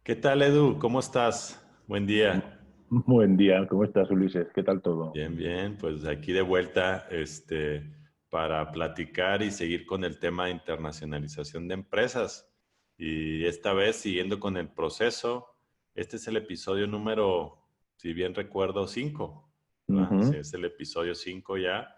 ¿Qué tal, Edu? ¿Cómo estás? Buen día. Buen día, ¿cómo estás, Ulises? ¿Qué tal todo? Bien, bien. Pues aquí de vuelta, para platicar y seguir con el tema de internacionalización de empresas. Y esta vez siguiendo con el proceso. Este es el episodio número, si bien recuerdo, 5, ¿verdad? Sí, Ujú. es el episodio 5 ya,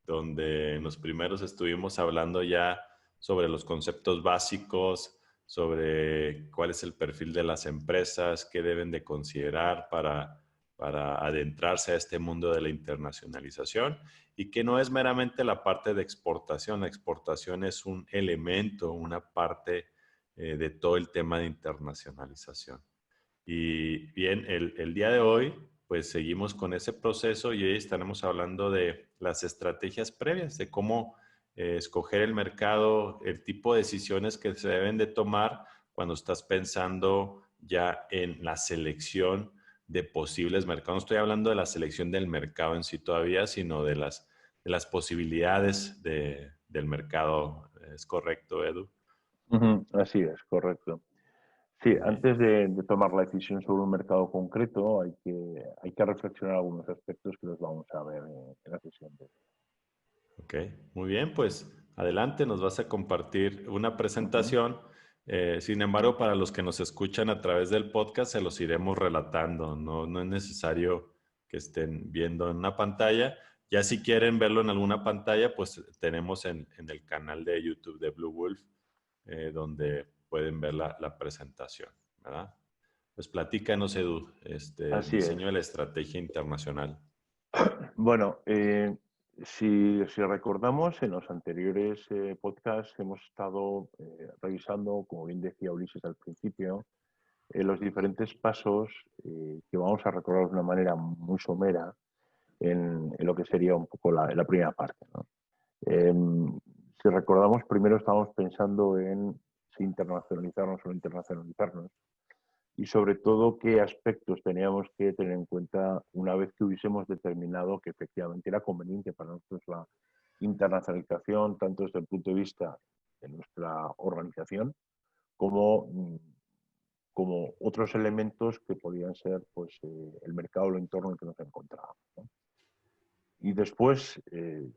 donde en los primeros estuvimos hablando ya sobre los conceptos básicos, sobre cuál es el perfil de las empresas, qué deben de considerar para adentrarse a este mundo de la internacionalización y que no es meramente la parte de exportación. La exportación es un elemento, una parte de todo el tema de internacionalización. Y bien, el día de hoy, pues seguimos con ese proceso y hoy estaremos hablando de las estrategias previas, de cómo escoger el mercado, el tipo de decisiones que se deben de tomar cuando estás pensando ya en la selección de posibles mercados. No estoy hablando de la selección del mercado en sí todavía, sino de las posibilidades del mercado. ¿Es correcto, Edu? Ujú, así es, correcto. Sí, Muy bien. antes de tomar la decisión sobre un mercado concreto, hay que reflexionar algunos aspectos que los vamos a ver en la sesión de hoy. Ok, muy bien, pues adelante, nos vas a compartir una Ujú. presentación. Sin embargo, para los que nos escuchan a través del podcast, se los iremos relatando. No, no es necesario que estén viendo en una pantalla. Ya si quieren verlo en alguna pantalla, pues tenemos en el canal de YouTube de Blue Wolf, donde pueden ver la presentación, ¿verdad? Pues platícanos, Edu, el Así es. diseño de la estrategia internacional. Bueno, si recordamos, en los anteriores podcasts hemos estado revisando, como bien decía Ulises al principio, los diferentes pasos que vamos a recordar de una manera muy somera en lo que sería un poco la primera parte, ¿no? Eh, si recordamos, primero estábamos pensando en si internacionalizarnos o no internacionalizarnos y sobre todo qué aspectos teníamos que tener en cuenta una vez que hubiésemos determinado que efectivamente era conveniente para nosotros la internacionalización, tanto desde el punto de vista de nuestra organización como, como otros elementos que podían ser pues, el mercado o el entorno en el que nos encontrábamos, ¿no? Y después, en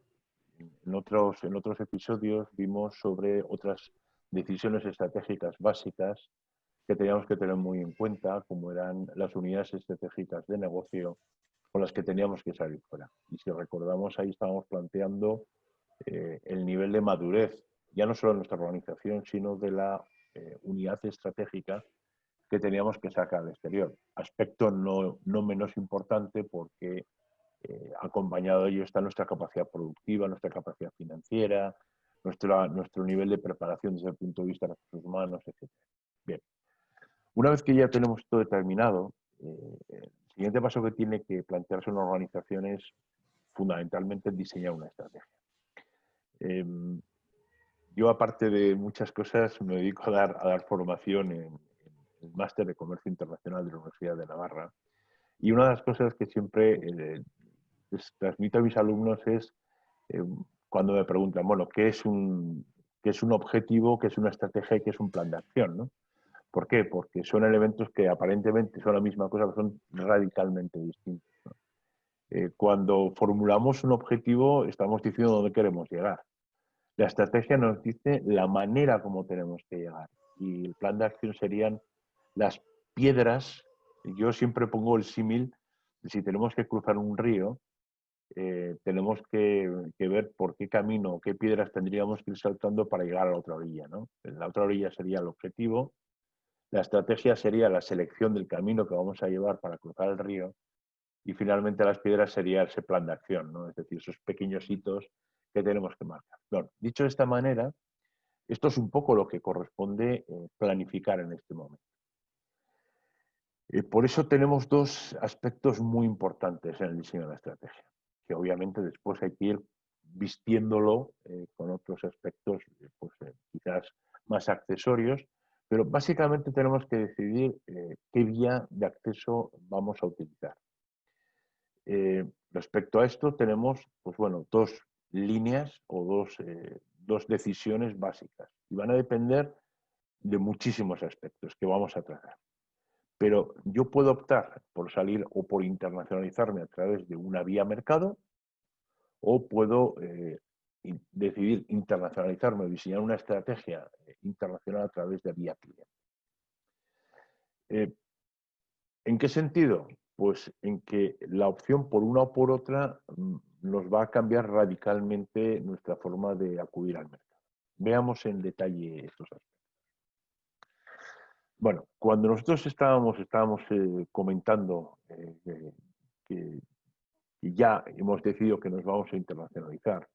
otros episodios vimos sobre otras decisiones estratégicas básicas que teníamos que tener muy en cuenta, como eran las unidades estratégicas de negocio con las que teníamos que salir fuera. Y si recordamos, ahí estábamos planteando el nivel de madurez, ya no solo de nuestra organización, sino de la unidad estratégica que teníamos que sacar al exterior. Aspecto no menos importante porque acompañado de ello está nuestra capacidad productiva, nuestra capacidad financiera, nuestro nivel de preparación desde el punto de vista de recursos humanos, etc. Bien, una vez que ya tenemos todo determinado, el siguiente paso que tiene que plantearse una organización es fundamentalmente diseñar una estrategia. Eh, yo, aparte de muchas cosas, me dedico a dar formación en el Máster de Comercio Internacional de la Universidad de Navarra. Y una de las cosas que siempre les transmito a mis alumnos es eh, cuando me preguntan, bueno, ¿qué es un objetivo, qué es una estrategia y qué es un plan de acción, ¿no? ¿Por qué? Porque son elementos que aparentemente son la misma cosa, pero son radicalmente distintos, ¿no? Cuando formulamos un objetivo, estamos diciendo dónde queremos llegar. La estrategia nos dice la manera como tenemos que llegar. Y el plan de acción serían las piedras. Yo siempre pongo el símil de si tenemos que cruzar un río, tenemos que ver por qué camino, qué piedras tendríamos que ir saltando para llegar a la otra orilla, ¿no? La otra orilla sería el objetivo, la estrategia sería la selección del camino que vamos a llevar para cruzar el río y finalmente las piedras sería ese plan de acción, ¿no? Es decir, esos pequeños hitos que tenemos que marcar. Bueno, dicho de esta manera, esto es un poco lo que corresponde planificar en este momento. Por eso tenemos dos aspectos muy importantes en el diseño de la estrategia, que obviamente después hay que ir vistiéndolo con otros aspectos pues, quizás más accesorios, pero básicamente tenemos que decidir qué vía de acceso vamos a utilizar. Respecto a esto tenemos pues, bueno, dos líneas o dos decisiones básicas y van a depender de muchísimos aspectos que vamos a tratar. pero yo puedo optar por salir o por internacionalizarme a través de una vía mercado, o puedo decidir internacionalizarme o diseñar una estrategia internacional a través de vía cliente. ¿En qué sentido? Pues en que la opción por una o por otra nos va a cambiar radicalmente nuestra forma de acudir al mercado. Veamos en detalle estos aspectos. Bueno, cuando nosotros estábamos comentando que ya hemos decidido que nos vamos a internacionalizar,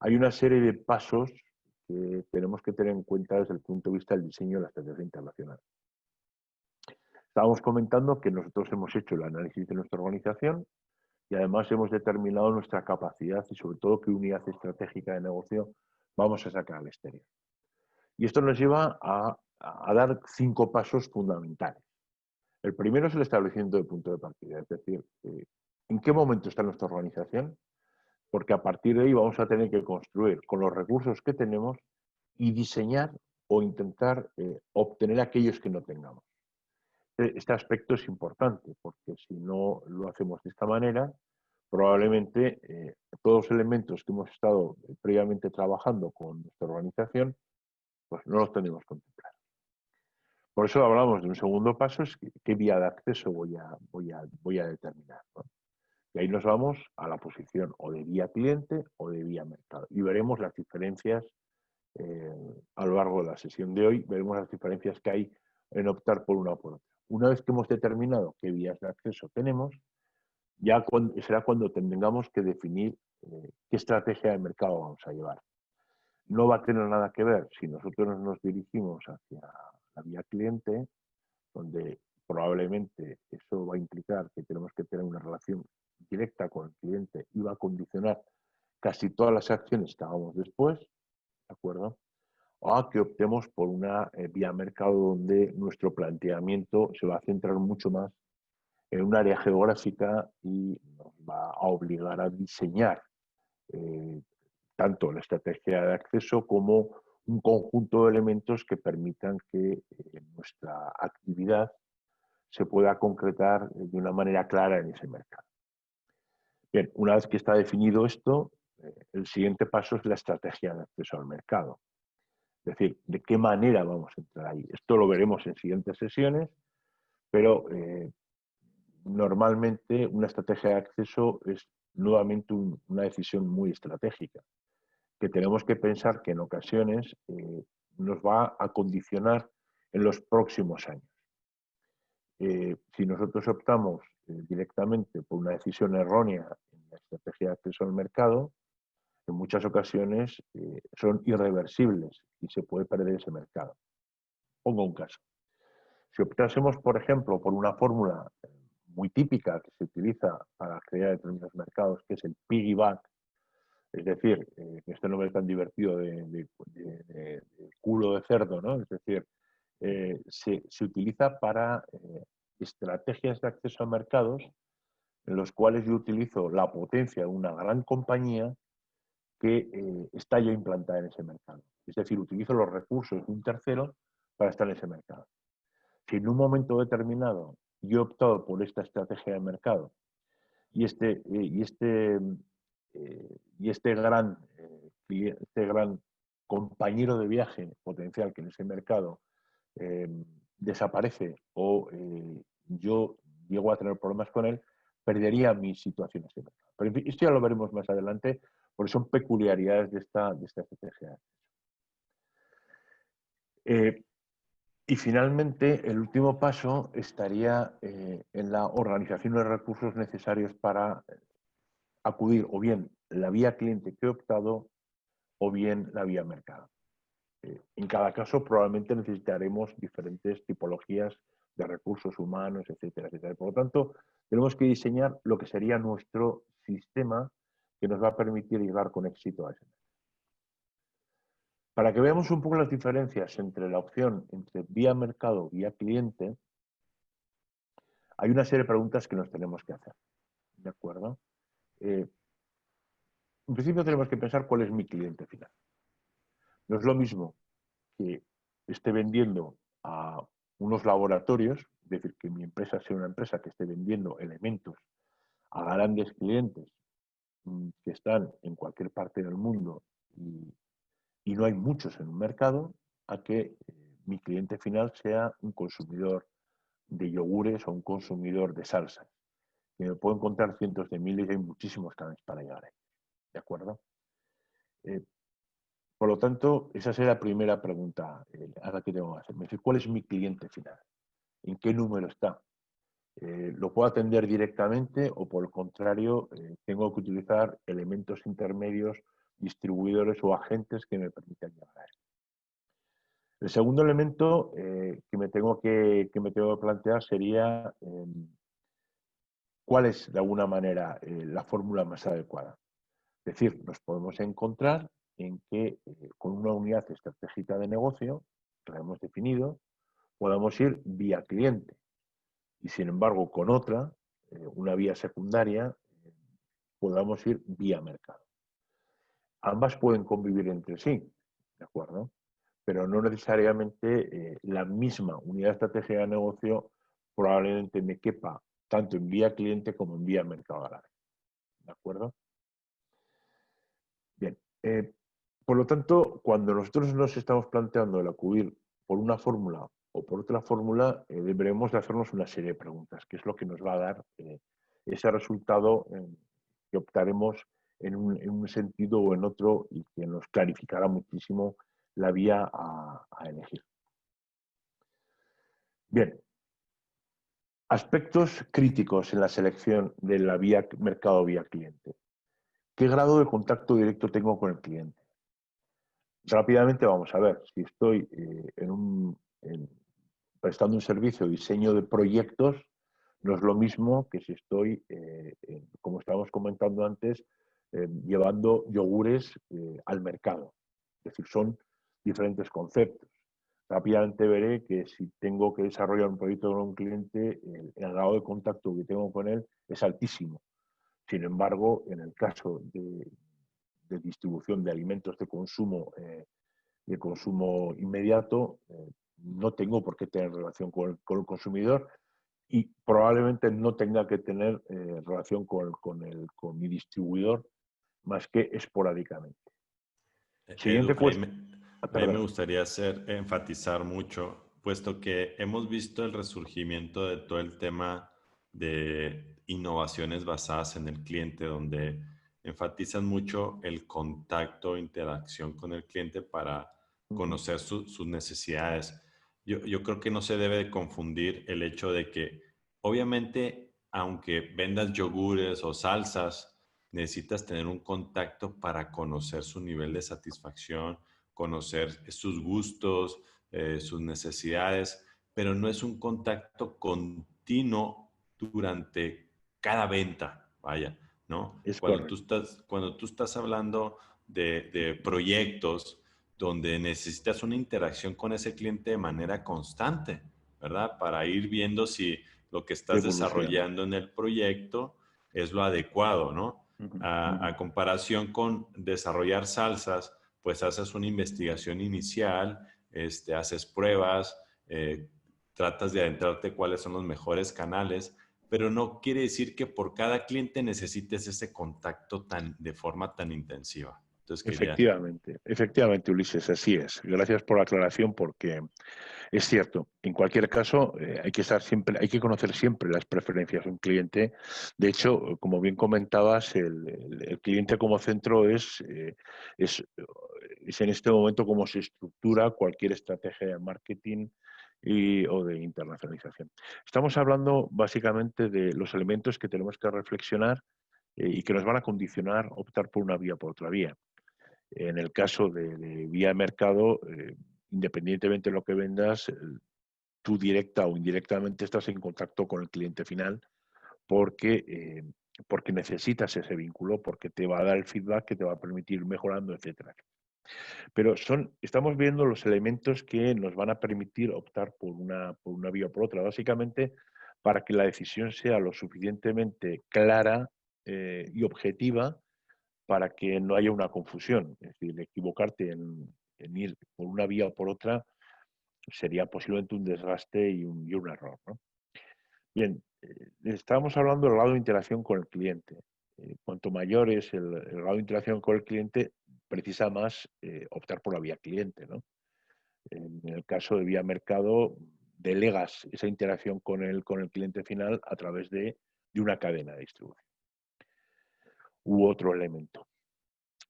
hay una serie de pasos que tenemos que tener en cuenta desde el punto de vista del diseño de la estrategia internacional. Estábamos comentando que nosotros hemos hecho el análisis de nuestra organización y además hemos determinado nuestra capacidad y sobre todo qué unidad estratégica de negocio vamos a sacar al exterior. Y esto nos lleva a dar 5 pasos fundamentales. El primero es el establecimiento de punto de partida, es decir, ¿en qué momento está nuestra organización? Porque a partir de ahí vamos a tener que construir con los recursos que tenemos y diseñar o intentar obtener aquellos que no tengamos. Este aspecto es importante porque si no lo hacemos de esta manera, probablemente todos los elementos que hemos estado previamente trabajando con nuestra organización, pues no los tenemos contemplados. Por eso hablamos de un segundo paso, es qué vía de acceso voy a determinar, ¿no? Y ahí nos vamos a la posición o de vía cliente o de vía mercado. Y veremos las diferencias a lo largo de la sesión de hoy, veremos las diferencias que hay en optar por una o por otra. Una vez que hemos determinado qué vías de acceso tenemos, ya será cuando tengamos que definir qué estrategia de mercado vamos a llevar. No va a tener nada que ver si nosotros nos dirigimos hacia la vía cliente, donde probablemente eso va a implicar que tenemos que tener una relación directa con el cliente y va a condicionar casi todas las acciones que hagamos después, ¿de acuerdo? O que optemos por una vía mercado donde nuestro planteamiento se va a centrar mucho más en un área geográfica y nos va a obligar a diseñar tanto la estrategia de acceso como un conjunto de elementos que permitan que nuestra actividad se pueda concretar de una manera clara en ese mercado. Bien, una vez que está definido esto, el siguiente paso es la estrategia de acceso al mercado. Es decir, de qué manera vamos a entrar ahí. Esto lo veremos en siguientes sesiones, pero normalmente una estrategia de acceso es nuevamente una decisión muy estratégica, que tenemos que pensar que en ocasiones nos va a condicionar en los próximos años. Si nosotros optamos directamente por una decisión errónea en la estrategia de acceso al mercado, en muchas ocasiones son irreversibles y se puede perder ese mercado. Pongo un caso. Si optásemos, por ejemplo, por una fórmula muy típica que se utiliza para crear determinados mercados, que es el piggyback, es decir, este nombre tan divertido de culo de cerdo, ¿no? Es decir, se utiliza para estrategias de acceso a mercados en los cuales yo utilizo la potencia de una gran compañía que está ya implantada en ese mercado. Es decir, utilizo los recursos de un tercero para estar en ese mercado. Si en un momento determinado yo he optado por esta estrategia de mercado y este gran compañero de viaje potencial que en ese mercado desaparece o yo llego a tener problemas con él, perdería mis situaciones de mercado. Pero esto ya lo veremos más adelante, porque son peculiaridades de esta estrategia. Y finalmente, el último paso estaría en la organización de recursos necesarios para acudir o bien la vía cliente que he optado o bien la vía mercado. En cada caso probablemente necesitaremos diferentes tipologías de recursos humanos, etcétera, etcétera. Por lo tanto, tenemos que diseñar lo que sería nuestro sistema que nos va a permitir llegar con éxito a ese mercado. Para que veamos un poco las diferencias entre la opción entre vía mercado y vía cliente, hay una serie de preguntas que nos tenemos que hacer. ¿De acuerdo? En principio tenemos que pensar cuál es mi cliente final. No es lo mismo que esté vendiendo a unos laboratorios, es decir, que mi empresa sea una empresa que esté vendiendo elementos a grandes clientes que están en cualquier parte del mundo y no hay muchos en un mercado, a que mi cliente final sea un consumidor de yogures o un consumidor de salsas, que me puedo encontrar cientos de miles y hay muchísimos canales para llegar ahí. ¿De acuerdo? Eh, por lo tanto, esa sería la primera pregunta a la que tengo que hacerme. ¿Cuál es mi cliente final? ¿En qué número está? ¿Lo puedo atender directamente o por el contrario tengo que utilizar elementos intermedios, distribuidores o agentes que me permitan llegar a él? El segundo elemento que me tengo que plantear sería cuál es, de alguna manera, la fórmula más adecuada. Es decir, nos podemos encontrar en que con una unidad estratégica de negocio que la hemos definido, podamos ir vía cliente y, sin embargo, con otra, una vía secundaria, podamos ir vía mercado. Ambas pueden convivir entre sí, ¿de acuerdo? Pero no necesariamente la misma unidad estratégica de negocio probablemente me quepa tanto en vía cliente como en vía mercado grande. ¿De acuerdo? Bien. Por lo tanto, cuando nosotros nos estamos planteando el acudir por una fórmula o por otra fórmula, deberemos de hacernos una serie de preguntas, que es lo que nos va a dar ese resultado que optaremos en un sentido o en otro y que nos clarificará muchísimo la vía a elegir. Bien, aspectos críticos en la selección de la vía mercado vía cliente. ¿Qué grado de contacto directo tengo con el cliente? Rápidamente vamos a ver, si estoy prestando un servicio de diseño de proyectos, no es lo mismo que si estoy, como estábamos comentando antes, llevando yogures al mercado. Es decir, son diferentes conceptos. Rápidamente veré que si tengo que desarrollar un proyecto con un cliente, el grado de contacto que tengo con él es altísimo. Sin embargo, en el caso de distribución de alimentos de consumo inmediato, no tengo por qué tener relación con el consumidor y probablemente no tenga que tener relación con mi distribuidor más que esporádicamente. Edu, Siguiente cuestión. ahí me Perdona. gustaría enfatizar mucho, puesto que hemos visto el resurgimiento de todo el tema de innovaciones basadas en el cliente, donde enfatizan mucho el contacto, interacción con el cliente para conocer sus necesidades. Yo creo que no se debe de confundir el hecho de que, obviamente, aunque vendas yogures o salsas, necesitas tener un contacto para conocer su nivel de satisfacción, conocer sus gustos, sus necesidades, pero no es un contacto continuo durante cada venta, vaya, ¿no? Es correcto. Cuando tú estás hablando de proyectos donde necesitas una interacción con ese cliente de manera constante, ¿verdad? Para ir viendo si lo que estás Evolución. desarrollando en el proyecto es lo adecuado, ¿no? A comparación con desarrollar salsas, pues haces una investigación inicial, haces pruebas, tratas de adentrarte cuáles son los mejores canales, pero no quiere decir que por cada cliente necesites ese contacto de forma tan intensiva. Entonces Efectivamente, Ulises, así es. Gracias por la aclaración porque es cierto. En cualquier caso, hay que conocer siempre las preferencias de un cliente. De hecho, como bien comentabas, el cliente como centro es en este momento como se estructura cualquier estrategia de marketing o de internacionalización. Estamos hablando básicamente de los elementos que tenemos que reflexionar y que nos van a condicionar optar por una vía o por otra vía. En el caso de vía de mercado, independientemente de lo que vendas, tú directa o indirectamente estás en contacto con el cliente final porque necesitas ese vínculo, porque te va a dar el feedback que te va a permitir ir mejorando, etcétera. Pero estamos viendo los elementos que nos van a permitir optar por una vía o por otra, básicamente para que la decisión sea lo suficientemente clara y objetiva para que no haya una confusión. Es decir, equivocarte en ir por una vía o por otra sería posiblemente un desgaste y un error, ¿no? Bien, estábamos hablando del grado de interacción con el cliente. Cuanto mayor es el grado de interacción con el cliente, precisa más optar por la vía cliente, ¿no? En el caso de vía mercado, delegas esa interacción con el cliente final a través de una cadena de distribución u otro elemento.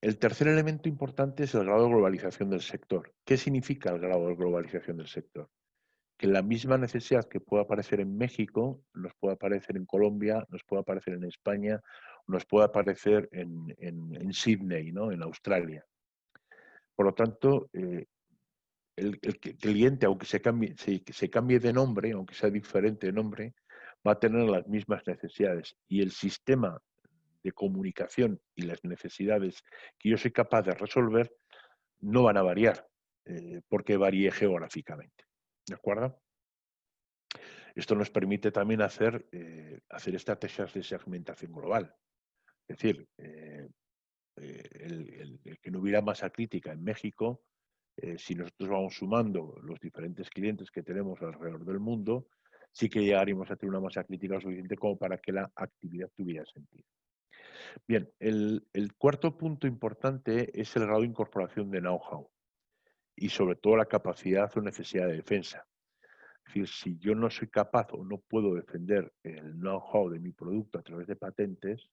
El tercer elemento importante es el grado de globalización del sector. ¿Qué significa el grado de globalización del sector? Que la misma necesidad que puede aparecer en México, nos puede aparecer en Colombia, nos puede aparecer en España, nos puede aparecer en Sydney, ¿no? En Australia. Por lo tanto, el cliente, aunque se cambie de nombre, aunque sea diferente de nombre, va a tener las mismas necesidades. Y el sistema de comunicación y las necesidades que yo soy capaz de resolver no van a variar porque varíe geográficamente. ¿De acuerdo? Esto nos permite también hacer estrategias de segmentación global. Es decir, el que no hubiera masa crítica en México, si nosotros vamos sumando los diferentes clientes que tenemos alrededor del mundo, sí que llegaríamos a tener una masa crítica suficiente como para que la actividad tuviera sentido. Bien, el cuarto punto importante es el grado de incorporación de know-how y sobre todo la capacidad o necesidad de defensa. Es decir, si yo no soy capaz o no puedo defender el know-how de mi producto a través de patentes,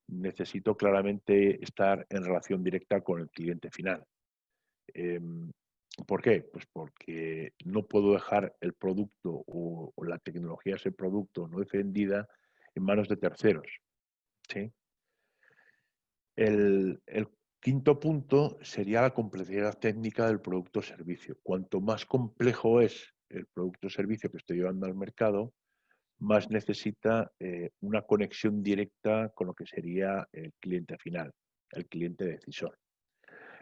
necesito claramente estar en relación directa con el cliente final. ¿Por qué? Pues porque no puedo dejar el producto o la tecnología de ese producto no defendida en manos de terceros. ¿Sí? El quinto punto sería la complejidad técnica del producto o servicio. Cuanto más complejo es el producto o servicio que estoy llevando al mercado, más necesita una conexión directa con lo que sería el cliente final, el cliente decisor.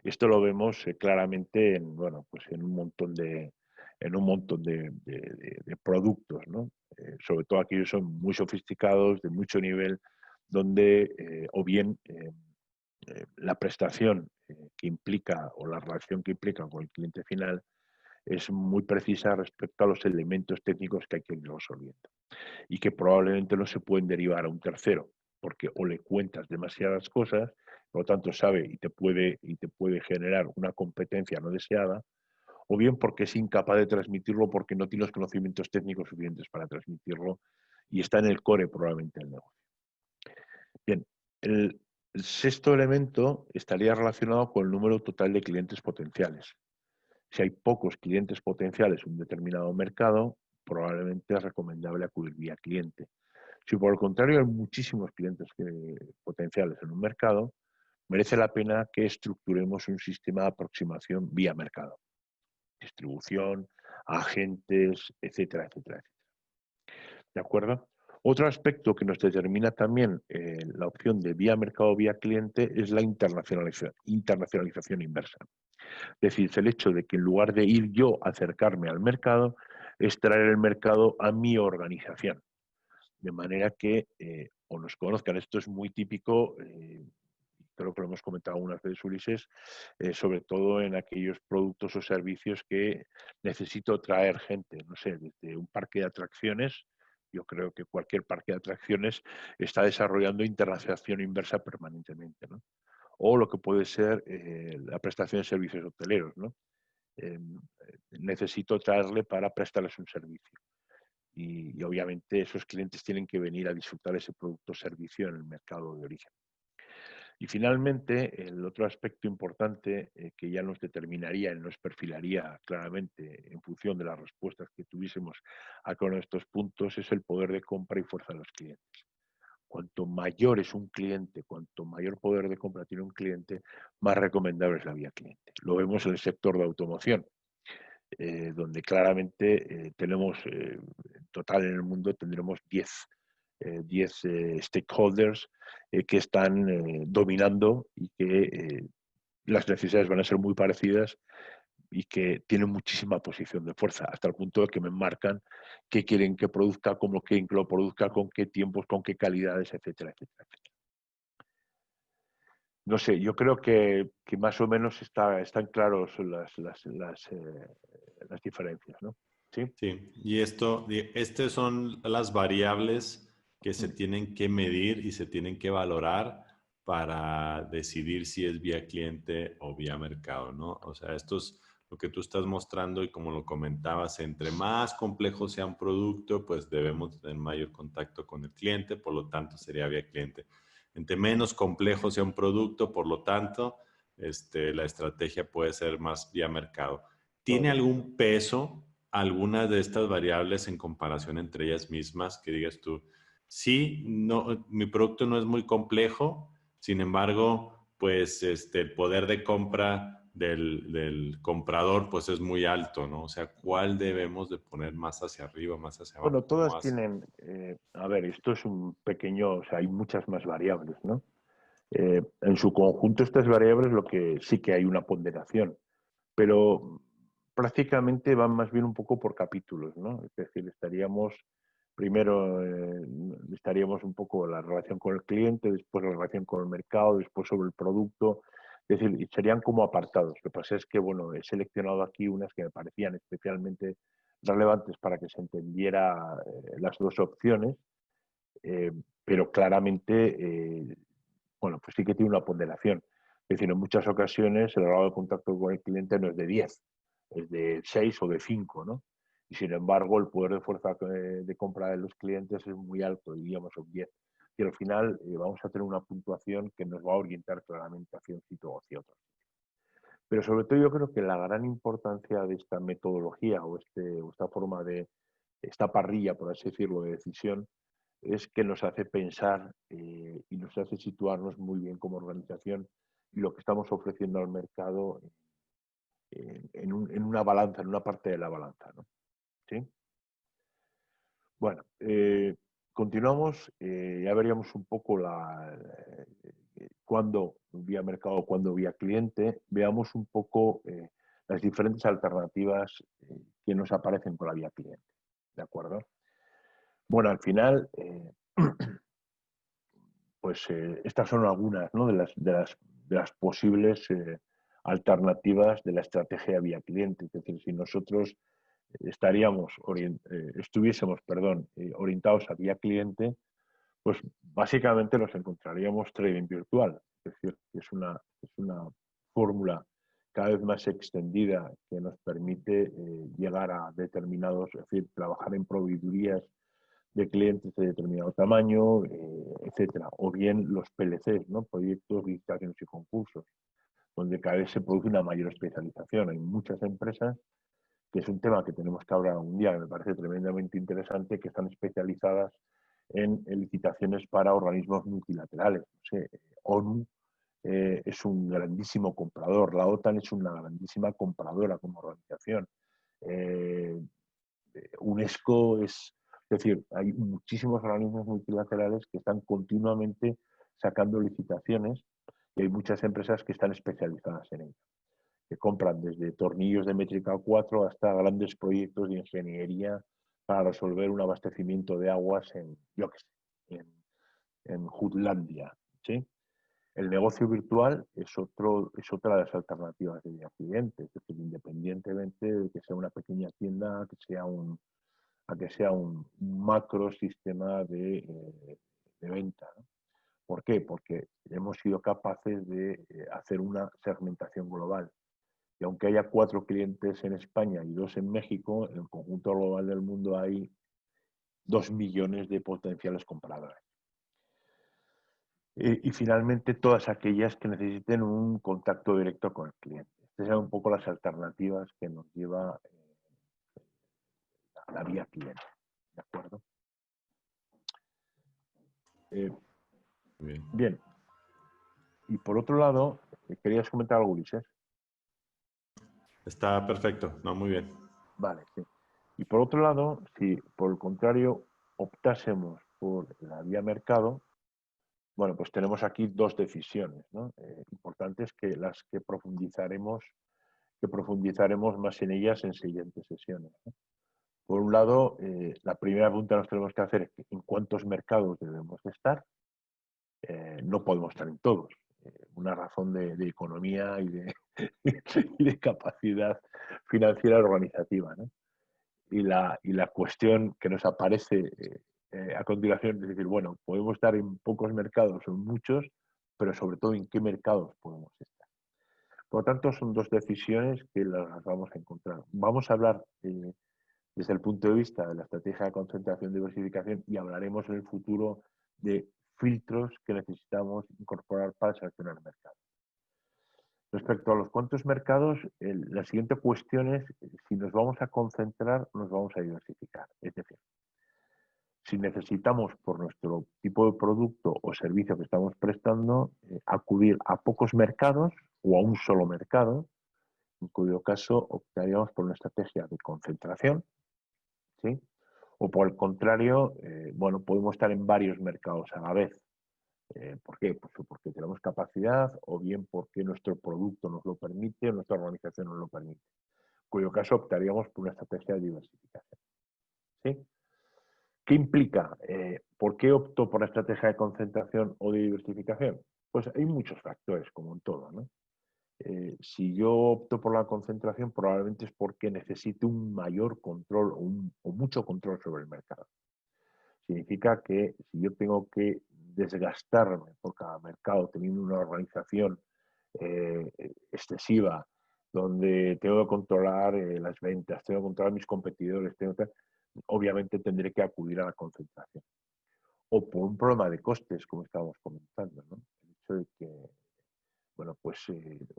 Esto lo vemos claramente en, bueno, pues en un montón de productos, ¿no? Sobre todo aquellos son muy sofisticados, de mucho nivel, donde o bien la prestación que implica o la relación que implica con el cliente final es muy precisa respecto a los elementos técnicos que hay que ir resolviendo y que probablemente no se pueden derivar a un tercero, porque o le cuentas demasiadas cosas, por lo tanto sabe y te puede generar una competencia no deseada, o bien porque es incapaz de transmitirlo porque no tiene los conocimientos técnicos suficientes para transmitirlo y está en el core probablemente del negocio. Bien, el sexto elemento estaría relacionado con el número total de clientes potenciales. Si hay pocos clientes potenciales en un determinado mercado, probablemente es recomendable acudir vía cliente. Si por el contrario hay muchísimos clientes potenciales en un mercado, merece la pena que estructuremos un sistema de aproximación vía mercado. Distribución, agentes, etcétera, etcétera, etcétera. ¿De acuerdo? Otro aspecto que nos determina también la opción de vía mercado o vía cliente es la internacionalización inversa. Es decir, es el hecho de que en lugar de ir yo a acercarme al mercado, es traer el mercado a mi organización. De manera que o nos conozcan. Esto es muy típico, creo que lo hemos comentado algunas veces, Ulises, sobre todo en aquellos productos o servicios que necesito traer gente, no sé, desde un parque de atracciones. Yo creo que cualquier parque de atracciones está desarrollando internacionalización inversa permanentemente, ¿no? O lo que puede ser la prestación de servicios hoteleros, ¿no? Necesito traerle para prestarles un servicio. Y obviamente esos clientes tienen que venir a disfrutar ese producto o servicio en el mercado de origen. Y finalmente, el otro aspecto importante que ya nos determinaría y nos perfilaría claramente en función de las respuestas que tuviésemos a cada uno de estos puntos es el poder de compra y fuerza de los clientes. Cuanto mayor es un cliente, cuanto mayor poder de compra tiene un cliente, más recomendable es la vía cliente. Lo vemos en el sector de automoción. Donde claramente tenemos, en total en el mundo tendremos 10 stakeholders que están dominando y que las necesidades van a ser muy parecidas y que tienen muchísima posición de fuerza, hasta el punto de que me marcan qué quieren que produzca, cómo quieren que lo produzca, con qué tiempos, con qué calidades, etcétera, etcétera, etcétera. No sé, yo creo que más o menos están claros las diferencias, ¿no? ¿Sí? Sí, y estas son las variables que se tienen que medir y se tienen que valorar para decidir si es vía cliente o vía mercado, ¿no? O sea, esto es lo que tú estás mostrando y como lo comentabas, entre más complejo sea un producto, pues debemos tener mayor contacto con el cliente, por lo tanto sería vía cliente. Entre menos complejo sea un producto, por lo tanto, la estrategia puede ser más vía mercado. ¿Tiene Correcto. algún peso algunas de estas variables en comparación entre ellas mismas que digas tú, sí, no, mi producto no es muy complejo, sin embargo, pues el poder de compra del comprador pues es muy alto, ¿no? O sea, ¿cuál debemos de poner más hacia arriba, más hacia abajo? Bueno, ¿Cómo todas hace? tienen, a ver, esto es un pequeño, o sea, hay muchas más variables, ¿no? En su conjunto, estas variables, lo que sí que hay una ponderación, pero prácticamente van más bien un poco por capítulos, ¿no? Es decir, primero estaríamos un poco la relación con el cliente, después la relación con el mercado, después sobre el producto, es decir, serían como apartados. Lo que pasa es que, bueno, he seleccionado aquí unas que me parecían especialmente relevantes para que se entendiera las dos opciones, eh, pero claramente, bueno, pues sí que tiene una ponderación. Es decir, en muchas ocasiones el grado de contacto con el cliente no es de 10, es de 6 o de 5, ¿no? Y sin embargo, el poder de fuerza de compra de los clientes es muy alto, diríamos un 10. Y al final vamos a tener una puntuación que nos va a orientar claramente hacia un sitio o hacia otro. Pero sobre todo yo creo que la gran importancia de esta metodología o esta forma esta parrilla, por así decirlo, de decisión, es que nos hace pensar y nos hace situarnos muy bien como organización y lo que estamos ofreciendo al mercado en una balanza, en una parte de la balanza, ¿no? ¿Sí? Bueno, continuamos, ya veríamos un poco cuándo vía mercado, cuándo vía cliente, veamos un poco las diferentes alternativas que nos aparecen por la vía cliente, ¿de acuerdo? Bueno, al final, pues estas son algunas, ¿no? de las posibles alternativas de la estrategia vía cliente. Es decir, si nosotros estuviésemos orientados a vía cliente, pues básicamente nos encontraríamos trading virtual. Es decir, que es una fórmula cada vez más extendida que nos permite llegar a determinados, es decir, trabajar en proveedurías de clientes de determinado tamaño, etcétera. O bien los PLCs, ¿no? Proyectos, licitaciones y concursos, donde cada vez se produce una mayor especialización. Hay muchas empresas, que es un tema que tenemos que hablar un día, que me parece tremendamente interesante, que están especializadas en licitaciones para organismos multilaterales. No sé, ONU es un grandísimo comprador, la OTAN es una grandísima compradora como organización. Eh, UNESCO es decir, hay muchísimos organismos multilaterales que están continuamente sacando licitaciones y hay muchas empresas que están especializadas en ello, que compran desde tornillos de métrica 4 hasta grandes proyectos de ingeniería para resolver un abastecimiento de aguas yo qué sé, en Jutlandia, ¿sí? El negocio virtual es otra de las alternativas de cliente, es decir, independientemente de que sea una pequeña tienda, a que sea un macro sistema de venta, ¿no? ¿Por qué? Porque hemos sido capaces de hacer una segmentación global. Y aunque haya 4 clientes en España y 2 en México, en el conjunto global del mundo hay 2 millones de potenciales compradores. Y finalmente, todas aquellas que necesiten un contacto directo con el cliente. Estas son un poco las alternativas que nos lleva a la vía cliente. ¿De acuerdo? Bien. Bien. Y por otro lado, ¿querías comentar algo, Ulises? Está perfecto, no, muy bien. Vale, sí. Y por otro lado, si por el contrario optásemos por la vía mercado, bueno, pues tenemos aquí dos decisiones, ¿no? Importantes que las que profundizaremos más en ellas en siguientes sesiones, ¿no? Por un lado, la primera pregunta que nos tenemos que hacer es en cuántos mercados debemos de estar. No podemos estar en todos. Una razón de economía y de capacidad financiera organizativa, ¿no? Y la cuestión que nos aparece a continuación es decir, bueno, podemos estar en pocos mercados o en muchos, pero sobre todo en qué mercados podemos estar. Por lo tanto, son dos decisiones que las vamos a encontrar. Vamos a hablar desde el punto de vista de la estrategia de concentración y diversificación y hablaremos en el futuro de filtros que necesitamos incorporar para seleccionar el mercado. Respecto a los cuantos mercados, la siguiente cuestión es si nos vamos a concentrar o nos vamos a diversificar. Es decir, si necesitamos por nuestro tipo de producto o servicio que estamos prestando acudir a pocos mercados o a un solo mercado, en cuyo caso optaríamos por una estrategia de concentración, ¿sí? O por el contrario, bueno, podemos estar en varios mercados a la vez. ¿Por qué? Pues porque tenemos capacidad o bien porque nuestro producto nos lo permite o nuestra organización nos lo permite. En cuyo caso optaríamos por una estrategia de diversificación. ¿Sí? ¿Qué implica? ¿Por qué opto por la estrategia de concentración o de diversificación? Pues hay muchos factores, como en todo, ¿no? Si yo opto por la concentración, probablemente es porque necesito un mayor control o mucho control sobre el mercado. Significa que si yo tengo que desgastarme por cada mercado teniendo una organización excesiva, donde tengo que controlar las ventas, tengo que controlar mis competidores, obviamente tendré que acudir a la concentración. O por un problema de costes, como estábamos comentando, ¿no? El hecho de que, bueno, pues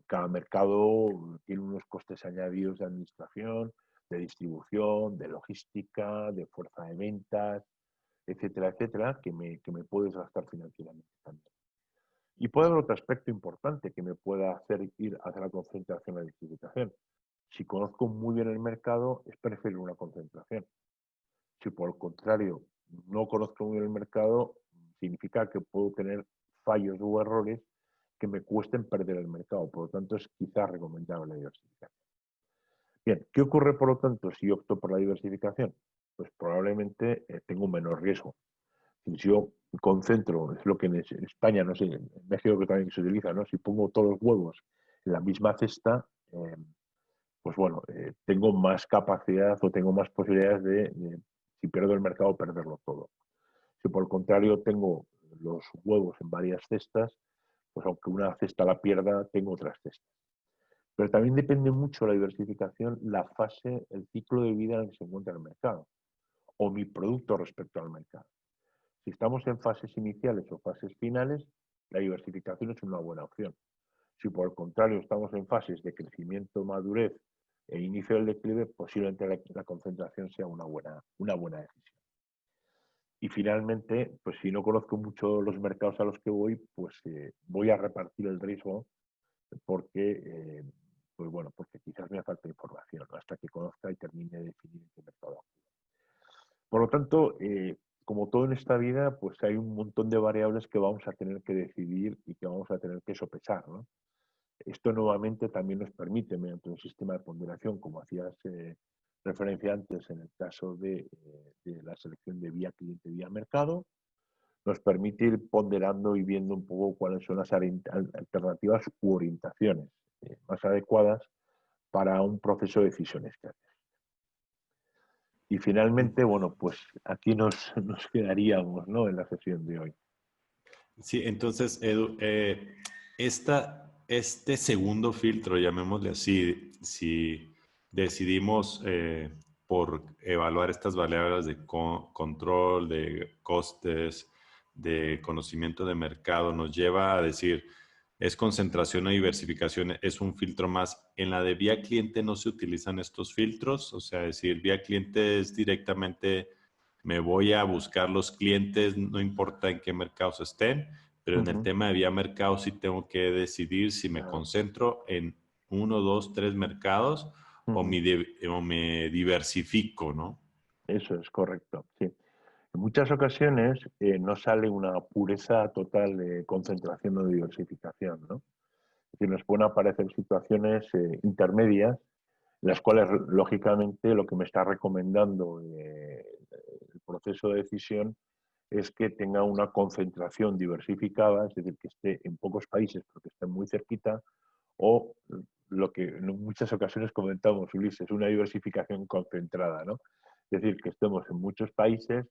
cada mercado tiene unos costes añadidos de administración, de distribución, de logística, de fuerza de ventas, etcétera, etcétera, que me puede desgastar financieramente también. Y puede haber otro aspecto importante que me pueda hacer ir hacia la concentración o la diversificación. Si conozco muy bien el mercado, es preferir una concentración. Si por el contrario no conozco muy bien el mercado, significa que puedo tener fallos o errores que me cuesten perder el mercado. Por lo tanto, es quizás recomendable la diversificación. Bien, ¿qué ocurre por lo tanto si opto por la diversificación? Pues probablemente tengo un menor riesgo. Si yo concentro, es lo que en España, no sé, en México que también se utiliza, ¿no? Si pongo todos los huevos en la misma cesta, pues bueno, tengo más capacidad o tengo más posibilidades si pierdo el mercado, perderlo todo. Si por el contrario tengo los huevos en varias cestas, pues aunque una cesta la pierda, tengo otras cestas. Pero también depende mucho la diversificación, la fase, el ciclo de vida en el que se encuentra el mercado o mi producto respecto al mercado. Si estamos en fases iniciales o fases finales, la diversificación es una buena opción. Si por el contrario estamos en fases de crecimiento, madurez e inicio del declive, posiblemente la concentración sea una buena decisión. Y finalmente, pues si no conozco mucho los mercados a los que voy, pues voy a repartir el riesgo porque, pues bueno, porque quizás me falta información, ¿no? Hasta que conozca y termine de definir en qué mercado. Por lo tanto, como todo en esta vida, pues hay un montón de variables que vamos a tener que decidir y que vamos a tener que sopesar, ¿no? Esto nuevamente también nos permite, mediante un sistema de ponderación, como hacías referencia antes en el caso de la selección de vía cliente, vía mercado, nos permite ir ponderando y viendo un poco cuáles son las alternativas u orientaciones más adecuadas para un proceso de decisiones que haces. Y finalmente, bueno, pues aquí nos quedaríamos, ¿no? En la sesión de hoy. Sí, entonces, Edu, este segundo filtro, llamémosle así, si decidimos por evaluar estas variables de control, de costes, de conocimiento de mercado, nos lleva a decir, es concentración o diversificación, es un filtro más. En la de vía cliente no se utilizan estos filtros, o sea, decir, vía cliente es directamente me voy a buscar los clientes, no importa en qué mercados estén, pero en el tema de vía mercado sí tengo que decidir si me concentro en 1, 2, 3 mercados o me diversifico, ¿no? Eso es correcto, sí. En muchas ocasiones no sale una pureza total de concentración o de diversificación, ¿no? Es decir, nos pueden aparecer situaciones intermedias, en las cuales, lógicamente, lo que me está recomendando el proceso de decisión es que tenga una concentración diversificada, es decir, que esté en pocos países, pero que esté muy cerquita, o lo que en muchas ocasiones comentamos, Ulises, una diversificación concentrada, ¿no? Es decir, que estemos en muchos países,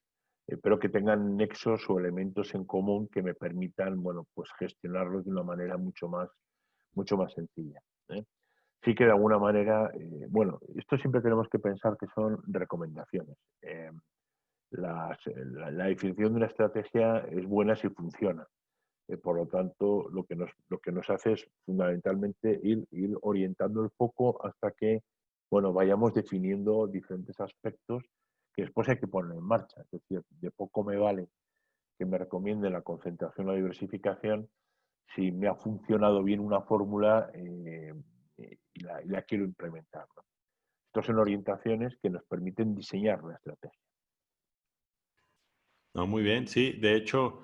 pero que tengan nexos o elementos en común que me permitan, bueno, pues gestionarlos de una manera mucho más sencilla, ¿eh? Sí que de alguna manera, bueno, esto siempre tenemos que pensar que son recomendaciones. La definición de una estrategia es buena si funciona. Por lo tanto, lo que nos hace es fundamentalmente ir orientando el foco hasta que, bueno, vayamos definiendo diferentes aspectos que después hay que poner en marcha. Es decir, de poco me vale que me recomiende la concentración o la diversificación si me ha funcionado bien una fórmula y la quiero implementar, ¿no? Estas son orientaciones que nos permiten diseñar una estrategia. No, muy bien, sí. De hecho,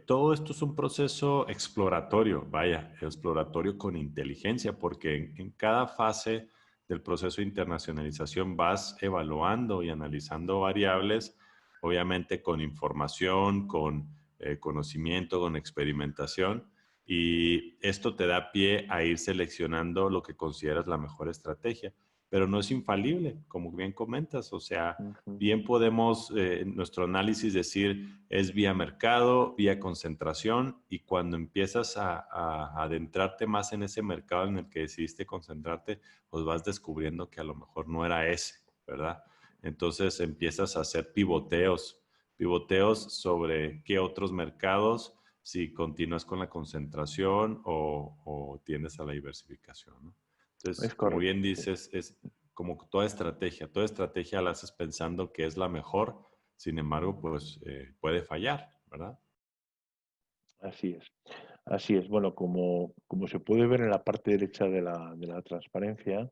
todo esto es un proceso exploratorio, vaya, exploratorio con inteligencia, porque en cada fase del proceso de internacionalización vas evaluando y analizando variables, obviamente con información, con conocimiento, con experimentación, y esto te da pie a ir seleccionando lo que consideras la mejor estrategia, pero no es infalible, como bien comentas, o sea, bien podemos en nuestro análisis decir es vía mercado, vía concentración, y cuando empiezas a adentrarte más en ese mercado en el que decidiste concentrarte, pues vas descubriendo que a lo mejor no era ese, ¿verdad? Entonces empiezas a hacer pivoteos sobre qué otros mercados, si continúas con la concentración o tiendes a la diversificación, ¿no? Entonces, Es como correcto, bien sí. dices, es como toda estrategia la haces pensando que es la mejor, sin embargo, pues puede fallar, ¿verdad? Así es. Así es. Bueno, como se puede ver en la parte derecha de la transparencia,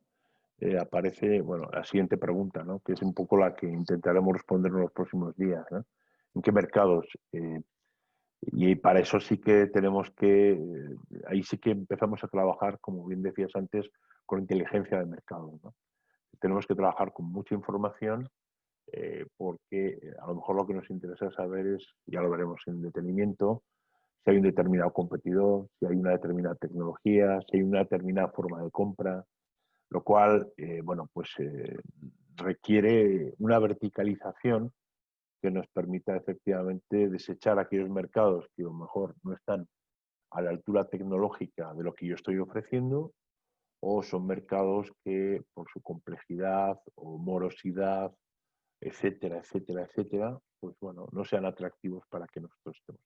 aparece, bueno, la siguiente pregunta, ¿no? Que es un poco la que intentaremos responder en los próximos días, ¿no? ¿En qué mercados? Y para eso sí que tenemos que, ahí sí que empezamos a trabajar, como bien decías antes, con inteligencia de mercado, ¿no? Tenemos que trabajar con mucha información porque a lo mejor lo que nos interesa saber es, ya lo veremos en detenimiento, si hay un determinado competidor, si hay una determinada tecnología, si hay una determinada forma de compra, lo cual, bueno, pues requiere una verticalización que nos permita efectivamente desechar aquellos mercados que a lo mejor no están a la altura tecnológica de lo que yo estoy ofreciendo, o son mercados que por su complejidad o morosidad, etcétera, etcétera, etcétera, pues bueno, no sean atractivos para que nosotros estemos.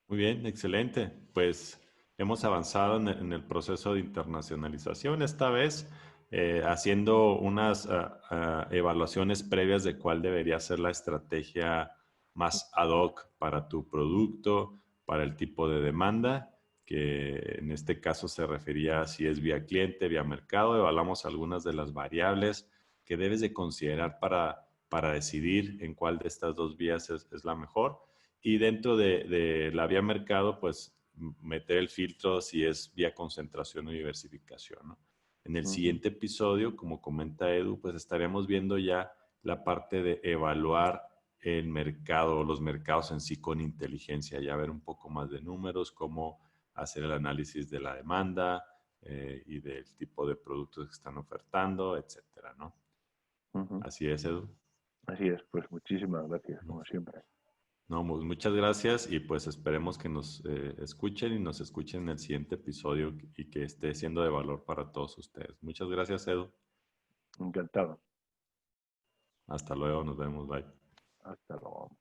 Muy bien, excelente. Pues hemos avanzado en el proceso de internacionalización, esta vez haciendo unas evaluaciones previas de cuál debería ser la estrategia más ad hoc para tu producto, para el tipo de demanda, que en este caso se refería a si es vía cliente, vía mercado. Evaluamos algunas de las variables que debes de considerar para decidir en cuál de estas dos vías es la mejor. Y dentro de la vía mercado, pues meter el filtro si es vía concentración o diversificación, ¿no? En el Uh -huh. siguiente episodio, como comenta Edu, pues estaremos viendo ya la parte de evaluar el mercado, los mercados en sí con inteligencia, ya ver un poco más de números, cómo hacer el análisis de la demanda y del tipo de productos que están ofertando, etcétera, ¿no? Uh -huh. Así es, Edu. Así es, pues muchísimas gracias, como siempre. No, pues muchas gracias y pues esperemos que nos escuchen y nos escuchen en el siguiente episodio y que esté siendo de valor para todos ustedes. Muchas gracias, Edu. Encantado. Hasta luego, nos vemos, bye. Hasta luego.